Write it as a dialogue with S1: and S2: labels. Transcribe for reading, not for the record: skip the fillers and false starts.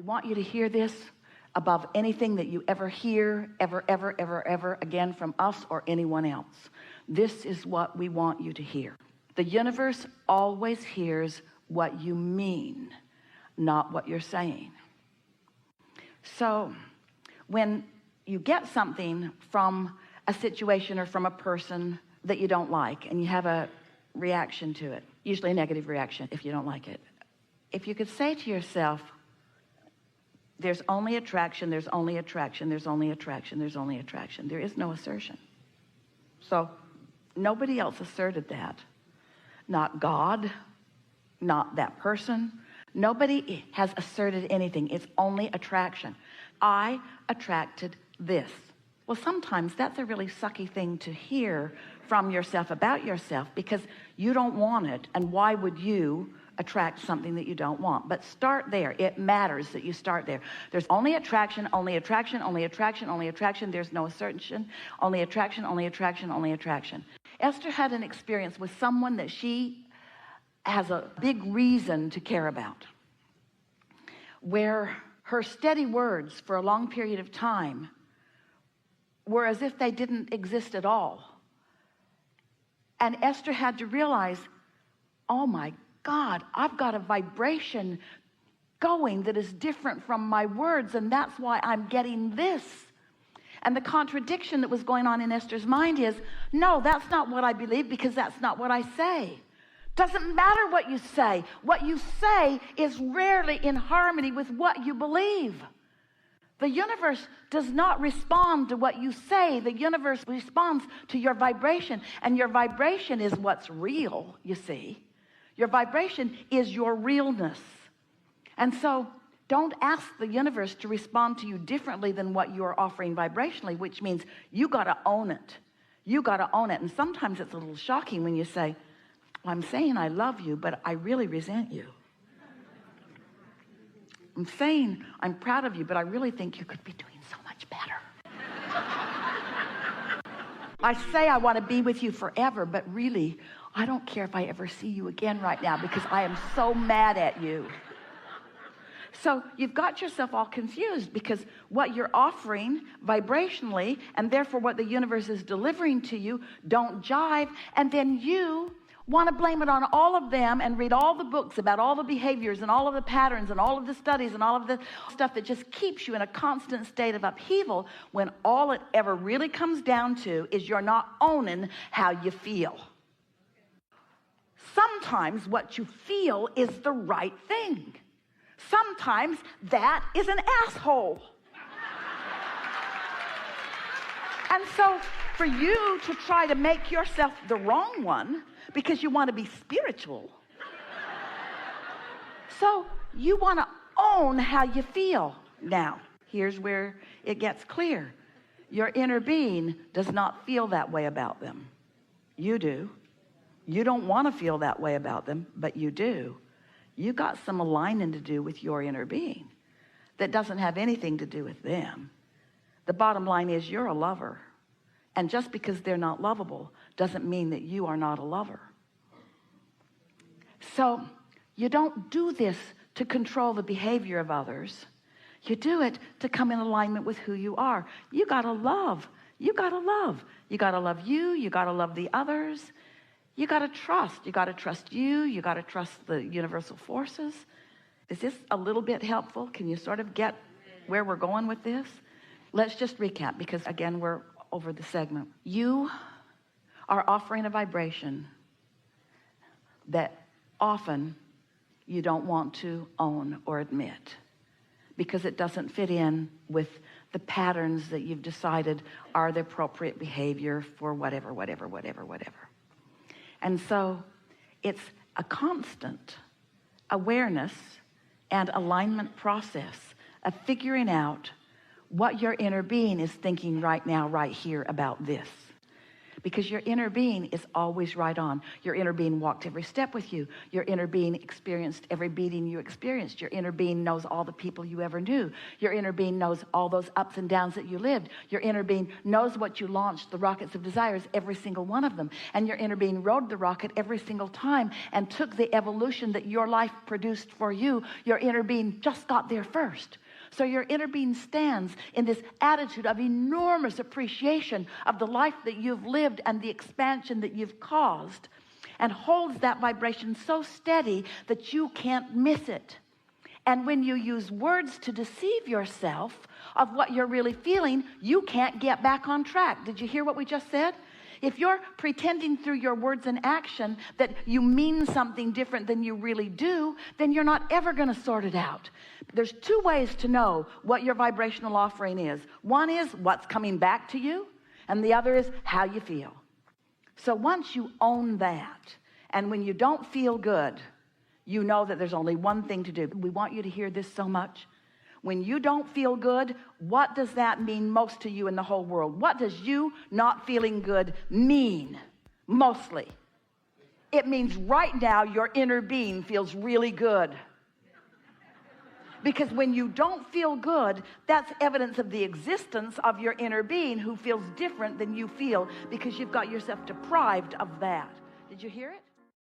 S1: want you to hear this above anything that you ever hear, ever again from us or anyone else. This is what we want you to hear. The universe always hears what you mean, not what you're saying. So when you get something from a situation or from a person that you don't like, and you have a reaction to it, usually a negative reaction if you don't like it, if you could say to yourself, there's only attraction, there's only attraction, there's only attraction, there's only attraction. There is no assertion. So nobody else asserted that. Not God, not that person. Nobody has asserted anything. It's only attraction. I attracted this. Well, sometimes that's a really sucky thing to hear from yourself about yourself, because you don't want it, and why would you attract something that you don't want? But start there. It matters that you start there. There's only attraction, only attraction, only attraction, only attraction. There's no assertion. Only attraction, only attraction, only attraction. Esther had an experience with someone that she has a big reason to care about, where her steady words for a long period of time were as if they didn't exist at all. And Esther had to realize, oh my God, I've got a vibration going that is different from my words, and that's why I'm getting this. And the contradiction that was going on in Esther's mind is, no, that's not what I believe, because that's not what I say. Doesn't matter what you say. What you say is rarely in harmony with what you believe. The universe does not respond to what you say. The universe responds to your vibration, and your vibration is what's real, you see. Your vibration is your realness. And so don't ask the universe to respond to you differently than what you're offering vibrationally, which means you got to own it. You got to own it. And sometimes it's a little shocking when you say, well, I'm saying I love you, but I really resent you. I'm saying I'm proud of you, but I really think you could be doing so much better. I say I want to be with you forever, but really, I don't care if I ever see you again right now, because I am so mad at you. So you've got yourself all confused, because what you're offering vibrationally, and therefore what the universe is delivering to you, don't jive. And then you want to blame it on all of them and read all the books about all the behaviors and all of the patterns and all of the studies and all of the stuff that just keeps you in a constant state of upheaval, when all it ever really comes down to is you're not owning how you feel. Sometimes what you feel is the right thing. Sometimes that is an asshole. And so for you to try to make yourself the wrong one because you want to be spiritual, so you want to own how you feel. Now, here's where it gets clear. Your inner being does not feel that way about them. You do. You don't want to feel that way about them, but you do. You got some aligning to do with your inner being that doesn't have anything to do with them. The bottom line is, you're a lover. And just because they're not lovable doesn't mean that you are not a lover. So you don't do this to control the behavior of others. You do it to come in alignment with who you are. You got to love. You got to love. You got to love you. You got to love the others. You got to trust. You got to trust you. You got to trust the universal forces. Is this a little bit helpful? Can you sort of get where we're going with this? Let's just recap, because again, we're over the segment. You are offering a vibration that often you don't want to own or admit, because it doesn't fit in with the patterns that you've decided are the appropriate behavior for whatever. And so it's a constant awareness and alignment process of figuring out what your inner being is thinking right now, right here, about this. because your inner being is always right on. Your inner being walked every step with you. Your inner being experienced every beating you experienced. Your inner being knows all the people you ever knew. Your inner being knows all those ups and downs that you lived. Your inner being knows what you launched, the rockets of desires, every single one of them. And your inner being rode the rocket every single time and took the evolution that your life produced for you. Your inner being just got there first. So your inner being stands in this attitude of enormous appreciation of the life that you've lived and the expansion that you've caused, and holds that vibration so steady that you can't miss it. And when you use words to deceive yourself of what you're really feeling, you can't get back on track. Did you hear what we just said? If you're pretending through your words and action that you mean something different than you really do, then you're not ever going to sort it out. There's two ways to know what your vibrational offering is. One is what's coming back to you, and the other is how you feel. So once you own that, and when you don't feel good, you know that there's only one thing to do. We want you to hear this so much. When you don't feel good, what does that mean most to you in the whole world? What does you not feeling good mean mostly? It means right now your inner being feels really good. Because when you don't feel good, that's evidence of the existence of your inner being who feels different than you feel, because you've got yourself deprived of that. Did you hear it?